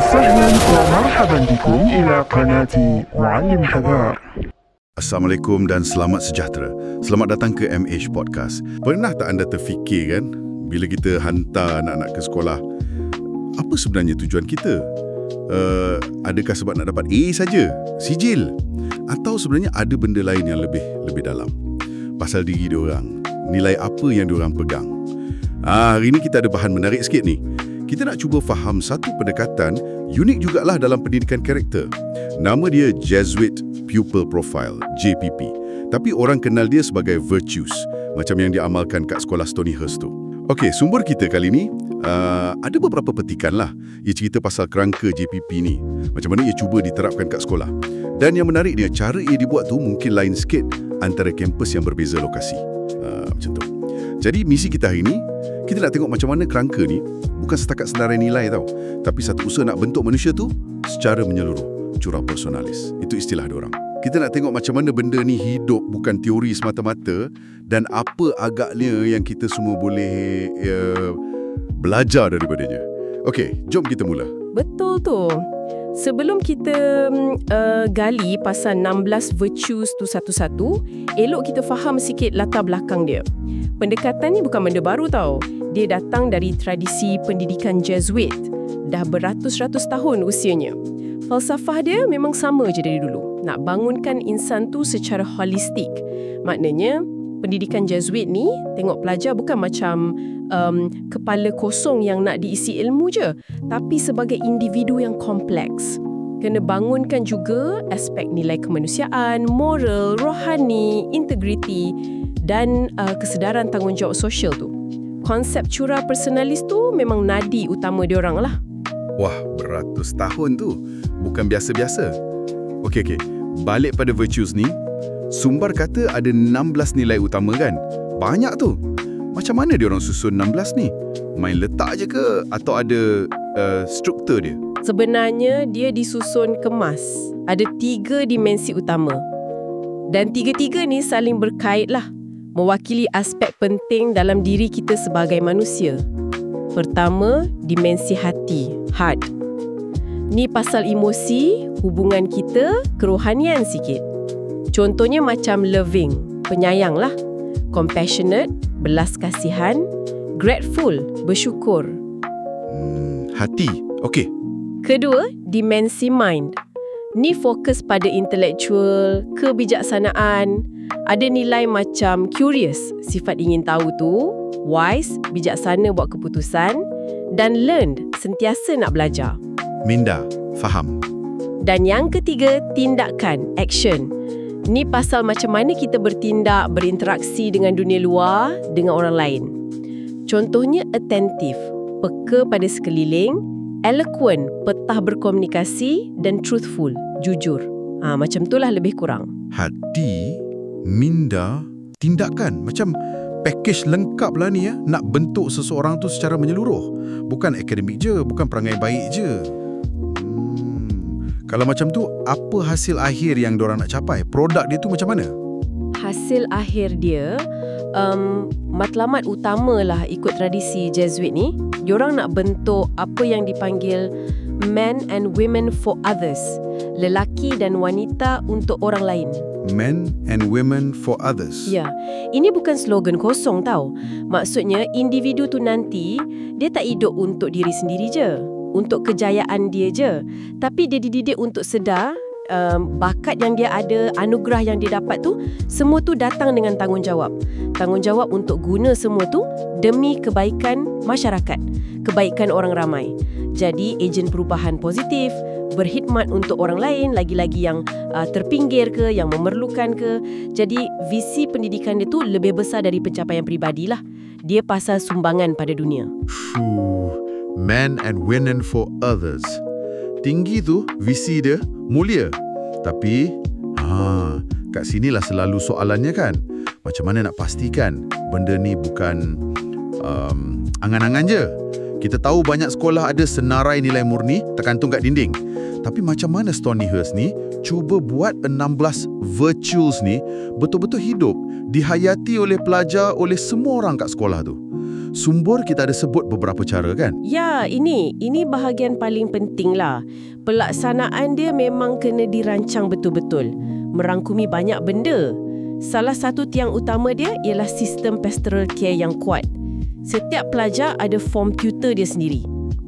وسهلا ومرحبا بكم إلى قناة معلم حذار. Assalamualaikum dan selamat sejahtera. Selamat datang ke MH Podcast. Pernah tak anda terfikir kan, bila kita hantar anak-anak ke sekolah, apa sebenarnya tujuan kita? Adakah sebab nak dapat A saja, sijil? Atau sebenarnya ada benda lain yang lebih dalam? Pasal diri diorang, nilai apa yang diorang pegang? Hari ini kita ada bahan menarik sikit ni. Kita nak cuba faham satu pendekatan unik jugalah dalam pendidikan karakter. Nama dia Jesuit Pupil Profile, JPP. Tapi orang kenal dia sebagai virtues, macam yang diamalkan kat sekolah Stonyhurst tu. Okey, sumber kita kali ni, ada beberapa petikan lah. Ia cerita pasal kerangka JPP ni. Macam mana ia cuba diterapkan kat sekolah. Dan yang menarik dia, cara ia dibuat tu mungkin lain sikit antara kampus yang berbeza lokasi. Macam tu. Jadi misi kita hari ni, kita nak tengok macam mana kerangka ni bukan setakat senarai nilai tau, tapi satu usaha nak bentuk manusia tu secara menyeluruh, curah personalis. Itu istilah diorang. Kita nak tengok macam mana benda ni hidup, bukan teori semata-mata, dan apa agaknya yang kita semua boleh belajar daripadanya. Okey, jom kita mula. Betul tu. Sebelum kita gali pasal 16 virtues tu satu-satu, elok kita faham sikit latar belakang dia. Pendekatan ni bukan benda baru tau. Dia datang dari tradisi pendidikan Jesuit. Dah beratus-ratus tahun usianya. Falsafah dia memang sama je dari dulu. Nak bangunkan insan tu secara holistik. Maknanya, pendidikan Jesuit ni tengok pelajar bukan macam kepala kosong yang nak diisi ilmu je, tapi sebagai individu yang kompleks. Kena bangunkan juga aspek nilai kemanusiaan, moral, rohani, integriti dan kesedaran tanggungjawab sosial tu. Konsep curah personalis tu memang nadi utama diorang lah. Wah, beratus tahun tu. Bukan biasa-biasa. Okey. Balik pada virtues ni, Sumbar kata ada 16 nilai utama kan? Banyak tu. Macam mana diorang susun 16 ni? Main letak je ke? Atau ada struktur dia? Sebenarnya dia disusun kemas. Ada 3 dimensi utama. Dan 3-3 ni saling berkait lah. Mewakili aspek penting dalam diri kita sebagai manusia. Pertama, dimensi hati, heart. Ni pasal emosi, hubungan kita, kerohanian sikit. Contohnya macam loving, penyayang lah. Compassionate, belas kasihan. Grateful, bersyukur. Hati, okey. Kedua, dimensi mind. Ni fokus pada intellectual, kebijaksanaan. Ada nilai macam curious, sifat ingin tahu tu, wise, bijaksana buat keputusan, dan learned, sentiasa nak belajar. Minda, faham. Dan yang ketiga, tindakan, action. Ni pasal macam mana kita bertindak, berinteraksi dengan dunia luar, dengan orang lain. Contohnya attentive, peka pada sekeliling, eloquent, petah berkomunikasi, dan truthful, jujur. Macam itulah lebih kurang. Hati, minda, tindakan. Macam package lengkap lah ni ya. Nak bentuk seseorang tu secara menyeluruh. Bukan akademik je, bukan perangai baik je. Kalau macam tu, apa hasil akhir yang diorang nak capai? Produk dia tu macam mana? Hasil akhir dia, matlamat utamalah ikut tradisi Jesuit ni. Diorang nak bentuk apa yang dipanggil men and women for others. Lelaki dan wanita untuk orang lain. Men and women for others. Ya, ini bukan slogan kosong tau. Maksudnya individu tu nanti, dia tak hidup untuk diri sendiri je. Untuk kejayaan dia je. Tapi dia dididik untuk sedar bakat yang dia ada, anugerah yang dia dapat tu, semua tu datang dengan tanggungjawab. Tanggungjawab untuk guna semua tu demi kebaikan masyarakat, kebaikan orang ramai. Jadi, ejen perubahan positif, berkhidmat untuk orang lain, lagi-lagi yang terpinggir ke, yang memerlukan ke. Jadi, visi pendidikan dia tu lebih besar dari pencapaian peribadilah. Dia pasal sumbangan pada dunia. Men and women for others. Tinggi tu, visi dia mulia. Tapi, kat sinilah selalu soalannya kan. Macam mana nak pastikan benda ni bukan angan-angan je. Kita tahu banyak sekolah ada senarai nilai murni tergantung kat dinding. Tapi macam mana Stonyhurst ni cuba buat 16 virtues ni betul-betul hidup, dihayati oleh pelajar, oleh semua orang kat sekolah tu. Sumbur kita ada sebut beberapa cara kan? Ya, ini bahagian paling penting lah. Pelaksanaan dia memang kena dirancang betul-betul. Merangkumi banyak benda. Salah satu tiang utama dia ialah sistem pastoral care yang kuat. Setiap pelajar ada form tutor dia sendiri.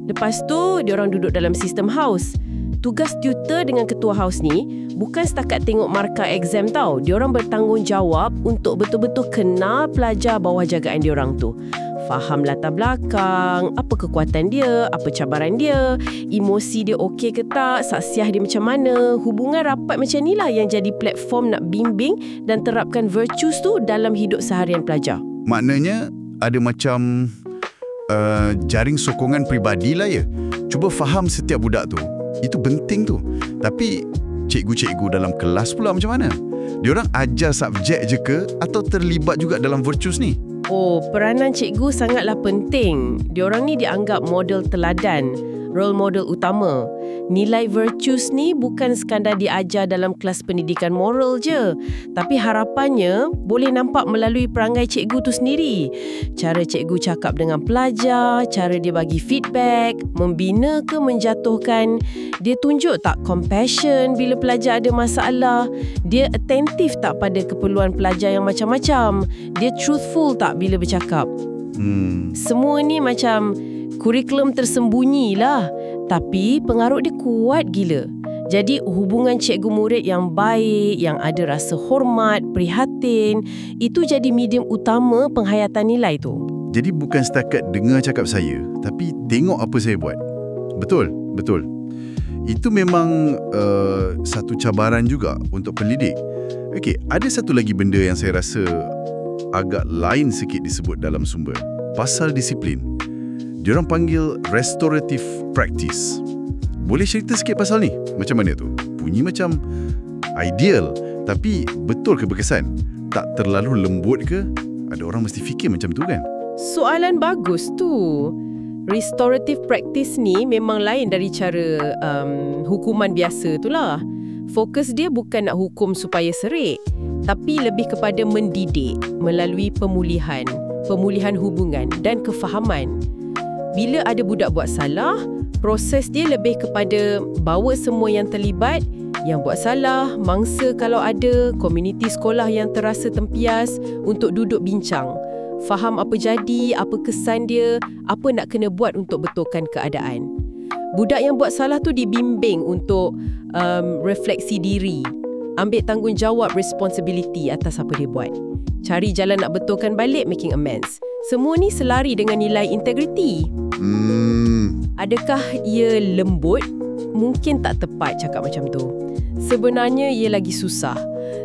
Lepas tu, diorang duduk dalam sistem house. Tugas tutor dengan ketua house ni bukan setakat tengok markah exam tau. Diorang bertanggungjawab untuk betul-betul kenal pelajar bawah jagaan diorang tu. Faham latar belakang, apa kekuatan dia, apa cabaran dia, emosi dia okey ke tak, saksiah dia macam mana, hubungan rapat macam ni lah yang jadi platform nak bimbing dan terapkan virtues tu dalam hidup seharian pelajar. Maknanya ada macam jaring sokongan peribadi lah ya. Cuba faham setiap budak tu. Itu penting tu. Tapi cikgu-cikgu dalam kelas pula macam mana? Diorang ajar subjek je ke atau terlibat juga dalam virtues ni? Oh, peranan cikgu sangatlah penting. Diorang ni dianggap model teladan, role model utama. Nilai virtues ni bukan sekadar diajar dalam kelas pendidikan moral je, tapi harapannya boleh nampak melalui perangai cikgu tu sendiri. Cara cikgu cakap dengan pelajar, cara dia bagi feedback, membina ke menjatuhkan. Dia tunjuk tak compassion bila pelajar ada masalah. Dia attentif tak pada keperluan pelajar yang macam-macam. Dia truthful tak bila bercakap. Semua ni macam kurikulum tersembunyi lah, tapi pengaruh dia kuat gila. Jadi hubungan cikgu murid yang baik, yang ada rasa hormat, prihatin, itu jadi medium utama penghayatan nilai tu. Jadi bukan setakat dengar cakap saya, tapi tengok apa saya buat. Betul, betul. Itu memang satu cabaran juga untuk pendidik. Okey, ada satu lagi benda yang saya rasa agak lain sikit disebut dalam sumber. Pasal disiplin. Diorang panggil restorative practice. Boleh cerita sikit pasal ni? Macam mana tu? Bunyi macam ideal, tapi betul ke berkesan? Tak terlalu lembut ke? Ada orang mesti fikir macam tu kan? Soalan bagus tu. Restorative practice ni memang lain dari cara hukuman biasa tu lah. Fokus dia bukan nak hukum supaya serik, tapi lebih kepada mendidik melalui pemulihan hubungan dan kefahaman. Bila ada budak buat salah, proses dia lebih kepada bawa semua yang terlibat, yang buat salah, mangsa kalau ada, komuniti sekolah yang terasa tempias untuk duduk bincang. Faham apa jadi, apa kesan dia, apa nak kena buat untuk betulkan keadaan. Budak yang buat salah tu dibimbing untuk refleksi diri, ambil tanggungjawab responsibility atas apa dia buat. Cari jalan nak betulkan balik, making amends. Semua ni selari dengan nilai integriti. Adakah ia lembut? Mungkin tak tepat cakap macam tu. Sebenarnya ia lagi susah.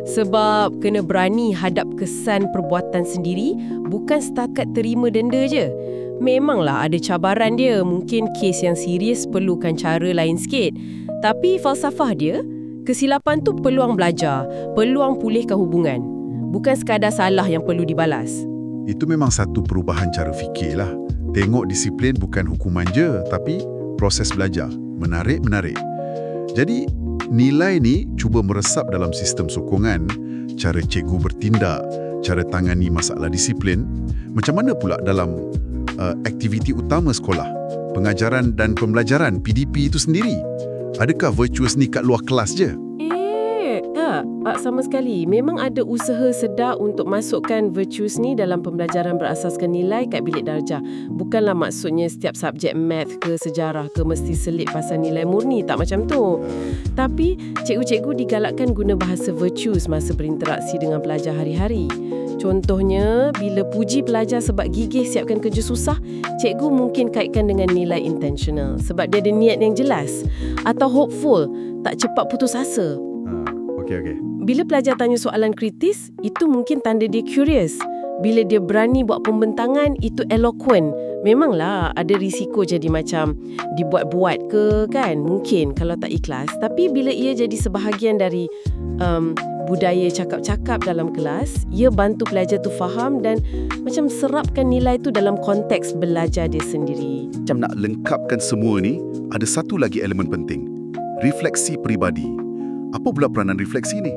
Sebab kena berani hadap kesan perbuatan sendiri, bukan setakat terima denda je. Memanglah ada cabaran dia. Mungkin kes yang serius perlukan cara lain sikit. Tapi falsafah dia, kesilapan tu peluang belajar, peluang pulihkan hubungan. Bukan sekadar salah yang perlu dibalas. Itu memang satu perubahan cara fikir lah. Tengok disiplin bukan hukuman je, tapi proses belajar. Menarik. Jadi, nilai ni cuba meresap dalam sistem sokongan, cara cikgu bertindak, cara tangani masalah disiplin. Macam mana pula dalam aktiviti utama sekolah, pengajaran dan pembelajaran, PDP itu sendiri? Adakah virtuous ni kat luar kelas je? Tak sama sekali. Memang ada usaha sedar untuk masukkan virtues ni dalam pembelajaran berasaskan nilai kat bilik darjah. Bukanlah maksudnya setiap subjek math ke sejarah ke mesti selit pasal nilai murni. Tak macam tu. Tapi cikgu-cikgu digalakkan guna bahasa virtues masa berinteraksi dengan pelajar hari-hari. Contohnya, bila puji pelajar sebab gigih siapkan kerja susah, cikgu mungkin kaitkan dengan nilai intentional sebab dia ada niat yang jelas. Atau hopeful, tak cepat putus asa. Okey. Bila pelajar tanya soalan kritis, itu mungkin tanda dia curious. Bila dia berani buat pembentangan, itu eloquent. Memanglah ada risiko jadi macam dibuat-buat ke kan? Mungkin kalau tak ikhlas. Tapi bila ia jadi sebahagian dari budaya cakap-cakap dalam kelas, ia bantu pelajar tu faham dan macam serapkan nilai tu dalam konteks belajar dia sendiri. Macam nak lengkapkan semua ni, ada satu lagi elemen penting. Refleksi peribadi. Apa pula peranan refleksi ni?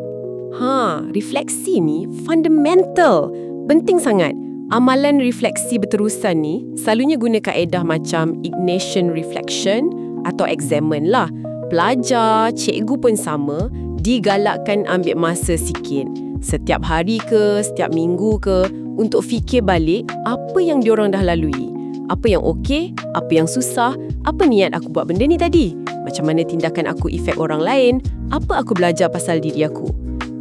Refleksi ni fundamental. Penting sangat. Amalan refleksi berterusan ni selalunya guna kaedah macam ignition reflection atau examine lah. Pelajar, cikgu pun sama, digalakkan ambil masa sikit. Setiap hari ke, setiap minggu ke, untuk fikir balik apa yang diorang dah lalui. Apa yang okey, apa yang susah, apa niat aku buat benda ni tadi. Macam mana tindakan aku efek orang lain, apa aku belajar pasal diri aku.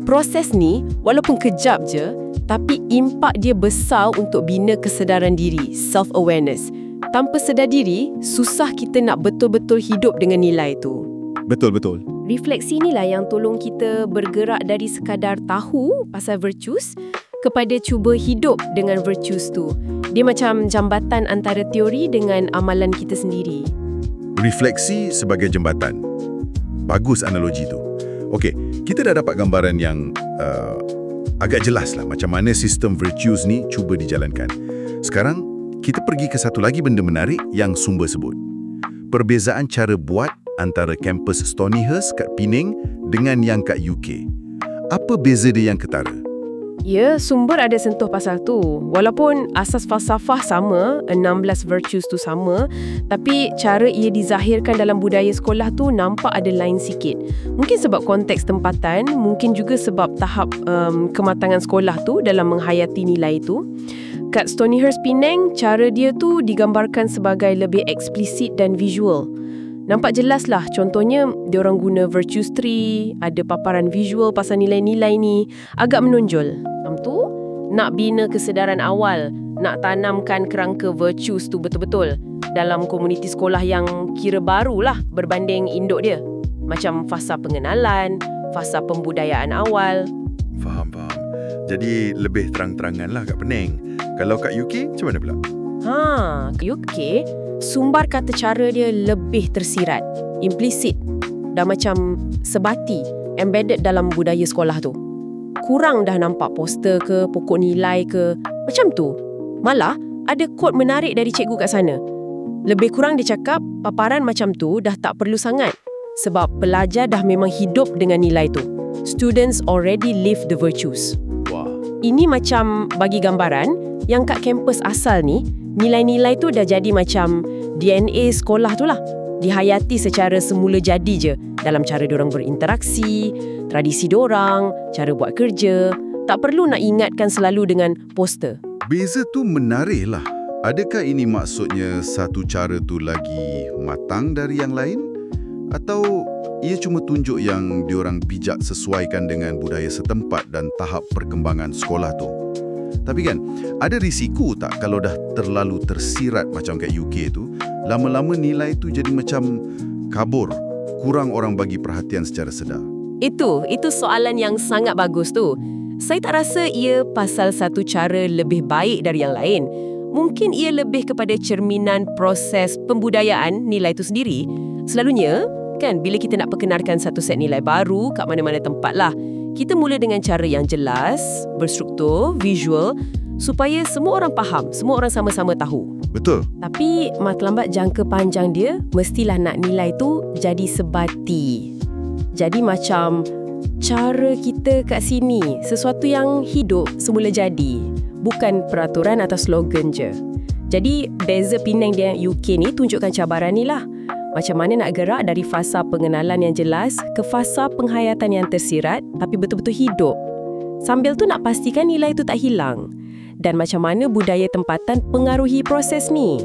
Proses ni, walaupun kejap je, tapi impak dia besar untuk bina kesedaran diri, self-awareness. Tanpa sedar diri, susah kita nak betul-betul hidup dengan nilai tu. Betul. Refleksi inilah yang tolong kita bergerak dari sekadar tahu pasal virtues kepada cuba hidup dengan virtues tu. Dia macam jambatan antara teori dengan amalan kita sendiri. Refleksi sebagai jembatan. Bagus analogi tu. Okey, kita dah dapat gambaran yang agak jelas lah macam mana sistem virtues ni cuba dijalankan. Sekarang, kita pergi ke satu lagi benda menarik yang sumber sebut. Perbezaan cara buat antara kampus Stonyhurst kat Penang dengan yang kat UK. Apa beza dia yang ketara? Ya, sumber ada sentuh pasal tu. Walaupun asas falsafah sama, 16 virtues tu sama, tapi cara ia dizahirkan dalam budaya sekolah tu nampak ada lain sikit. Mungkin sebab konteks tempatan, mungkin juga sebab tahap kematangan sekolah tu dalam menghayati nilai tu. Kat Stonyhurst Penang, cara dia tu digambarkan sebagai lebih eksplisit dan visual. Nampak jelas lah, contohnya diorang guna virtues tree, ada paparan visual pasal nilai-nilai ni, agak menonjol. Tu nak bina kesedaran awal, nak tanamkan kerangka virtues tu betul-betul dalam komuniti sekolah yang kira barulah berbanding induk dia. Macam fasa pengenalan, fasa pembudayaan awal. Faham. Jadi lebih terang-terangan lah kat Penang. Kalau kat UK, macam mana pula? UK, sumbar kata cara dia lebih tersirat, implisit, dah macam sebati, embedded dalam budaya sekolah tu. Kurang dah nampak poster ke, pokok nilai ke, macam tu. Malah, ada quote menarik dari cikgu kat sana. Lebih kurang dia cakap, paparan macam tu dah tak perlu sangat. Sebab pelajar dah memang hidup dengan nilai tu. Students already live the virtues. Wah. Ini macam bagi gambaran, yang kat kampus asal ni, nilai-nilai tu dah jadi macam DNA sekolah tu lah. Dihayati secara semula jadi je dalam cara diorang berinteraksi, tradisi diorang, cara buat kerja. Tak perlu nak ingatkan selalu dengan poster. Beza tu menarik lah. Adakah ini maksudnya satu cara tu lagi matang dari yang lain? Atau ia cuma tunjuk yang diorang bijak sesuaikan dengan budaya setempat dan tahap perkembangan sekolah tu? Tapi kan, ada risiko tak kalau dah terlalu tersirat macam kat UK tu, lama-lama nilai tu jadi macam kabur, kurang orang bagi perhatian secara sedar? Itu soalan yang sangat bagus tu. Saya tak rasa ia pasal satu cara lebih baik dari yang lain. Mungkin ia lebih kepada cerminan proses pembudayaan nilai itu sendiri. Selalunya, kan, bila kita nak perkenalkan satu set nilai baru kat mana-mana tempat lah, kita mula dengan cara yang jelas, berstruktur, visual, supaya semua orang faham, semua orang sama-sama tahu. Betul. Tapi matlamat jangka panjang dia, mestilah nak nilai tu jadi sebati. Jadi macam cara kita kat sini, sesuatu yang hidup semula jadi, bukan peraturan atau slogan je. Jadi beza Penang dan UK ni tunjukkan cabaran ni lah. Macam mana nak gerak dari fasa pengenalan yang jelas ke fasa penghayatan yang tersirat tapi betul-betul hidup. Sambil tu nak pastikan nilai tu tak hilang. Dan macam mana budaya tempatan pengaruhi proses ni.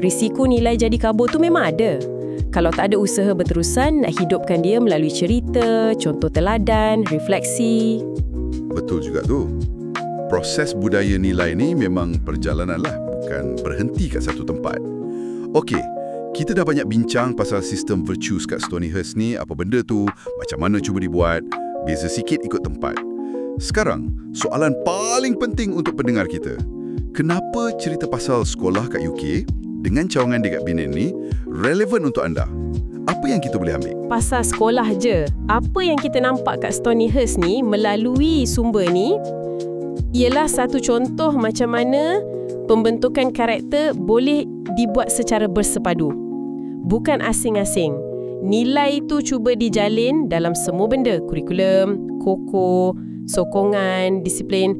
Risiko nilai jadi kabur tu memang ada. Kalau tak ada usaha berterusan nak hidupkan dia melalui cerita, contoh teladan, refleksi. Betul juga tu. Proses budaya nilai ni memang perjalanan lah, bukan berhenti kat satu tempat. Okey. Kita dah banyak bincang pasal sistem virtues kat Stonyhurst ni, apa benda tu, macam mana cuba dibuat, beza sikit ikut tempat. Sekarang, soalan paling penting untuk pendengar kita. Kenapa cerita pasal sekolah kat UK dengan cawangan dekat Penang ni relevan untuk anda? Apa yang kita boleh ambil? Pasal sekolah je. Apa yang kita nampak kat Stonyhurst ni melalui sumber ni ialah satu contoh macam mana pembentukan karakter boleh dibuat secara bersepadu. Bukan asing-asing. Nilai itu cuba dijalin dalam semua benda, kurikulum, koko, sokongan, disiplin.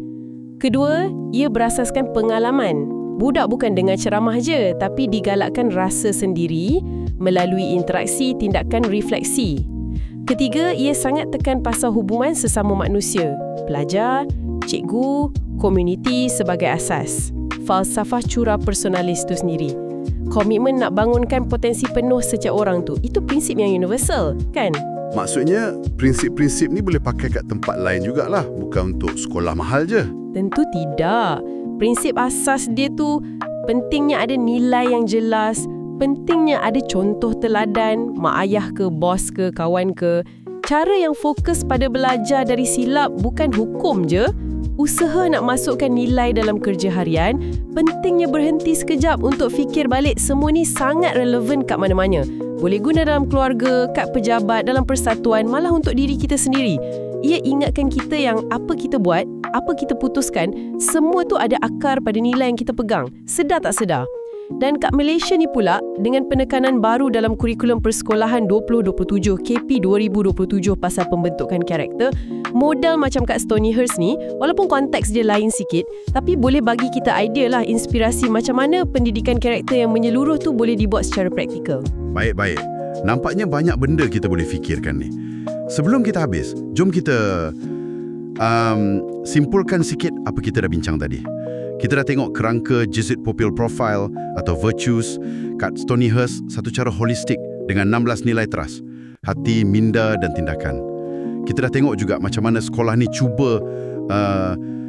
Kedua, ia berasaskan pengalaman. Budak bukan dengar ceramah je, tapi digalakkan rasa sendiri melalui interaksi tindakan refleksi. Ketiga, ia sangat tekan pasal hubungan sesama manusia. Pelajar, cikgu, komuniti sebagai asas. Falsafah cura personalis tu sendiri. Komitmen nak bangunkan potensi penuh setiap orang tu. Itu prinsip yang universal, kan? Maksudnya, prinsip-prinsip ni boleh pakai kat tempat lain jugalah. Bukan untuk sekolah mahal je. Tentu tidak. Prinsip asas dia tu pentingnya ada nilai yang jelas, pentingnya ada contoh teladan, mak ayah ke, bos ke, kawan ke. Cara yang fokus pada belajar dari silap bukan hukum je. Usaha nak masukkan nilai dalam kerja harian, pentingnya berhenti sekejap untuk fikir balik semua ni sangat relevan kat mana-mana. Boleh guna dalam keluarga, kat pejabat, dalam persatuan, malah untuk diri kita sendiri. Ia ingatkan kita yang apa kita buat, apa kita putuskan, semua tu ada akar pada nilai yang kita pegang. Sedar tak sedar? Dan kat Malaysia ni pula, dengan penekanan baru dalam kurikulum persekolahan 2027, KP 2027 pasal pembentukan karakter, model macam kat Stonyhurst ni, walaupun konteks dia lain sikit, tapi boleh bagi kita idea lah, inspirasi macam mana pendidikan karakter yang menyeluruh tu boleh dibuat secara praktikal. Baik-baik. Nampaknya banyak benda kita boleh fikirkan ni. Sebelum kita habis, jom kita simpulkan sikit apa kita dah bincang tadi. Kita dah tengok kerangka Jesuit Pupil Profile atau Virtues kat Stonyhurst satu cara holistik dengan 16 nilai teras, hati, minda dan tindakan. Kita dah tengok juga macam mana sekolah ni cuba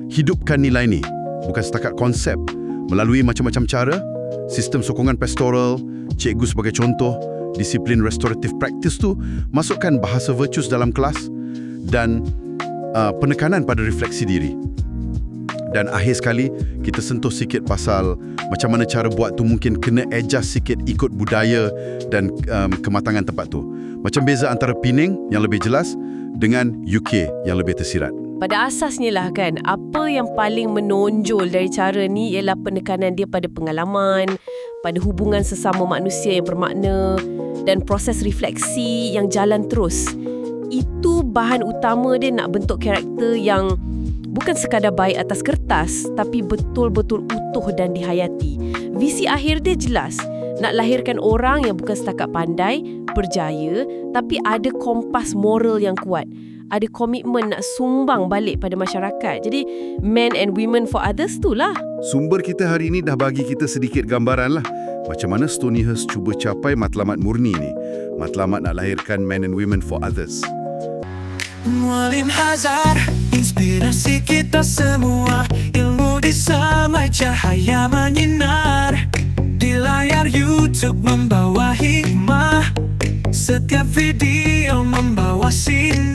hidupkan nilai ni, bukan setakat konsep, melalui macam-macam cara, sistem sokongan pastoral, cikgu sebagai contoh, disiplin restorative practice tu, masukkan bahasa virtues dalam kelas dan penekanan pada refleksi diri. Dan akhir sekali, kita sentuh sikit pasal macam mana cara buat tu mungkin kena adjust sikit ikut budaya dan kematangan tempat tu. Macam beza antara Penang yang lebih jelas dengan UK yang lebih tersirat. Pada asasnya lah kan, apa yang paling menonjol dari cara ni ialah penekanan dia pada pengalaman, pada hubungan sesama manusia yang bermakna dan proses refleksi yang jalan terus. Itu bahan utama dia nak bentuk karakter yang bukan sekadar baik atas kertas, tapi betul-betul utuh dan dihayati. Visi akhir dia jelas, nak lahirkan orang yang bukan setakat pandai, berjaya, tapi ada kompas moral yang kuat. Ada komitmen nak sumbang balik pada masyarakat. Jadi, men and women for others tu lah. Sumber kita hari ini dah bagi kita sedikit gambaran lah macam mana Stonyhurst cuba capai matlamat murni ni. Matlamat nak lahirkan men and women for others. Muallim Hazar, inspirasi kita semua. Ilmu di semai cahaya menyinar. Di layar YouTube membawa hikmah. Setiap video membawa sinar.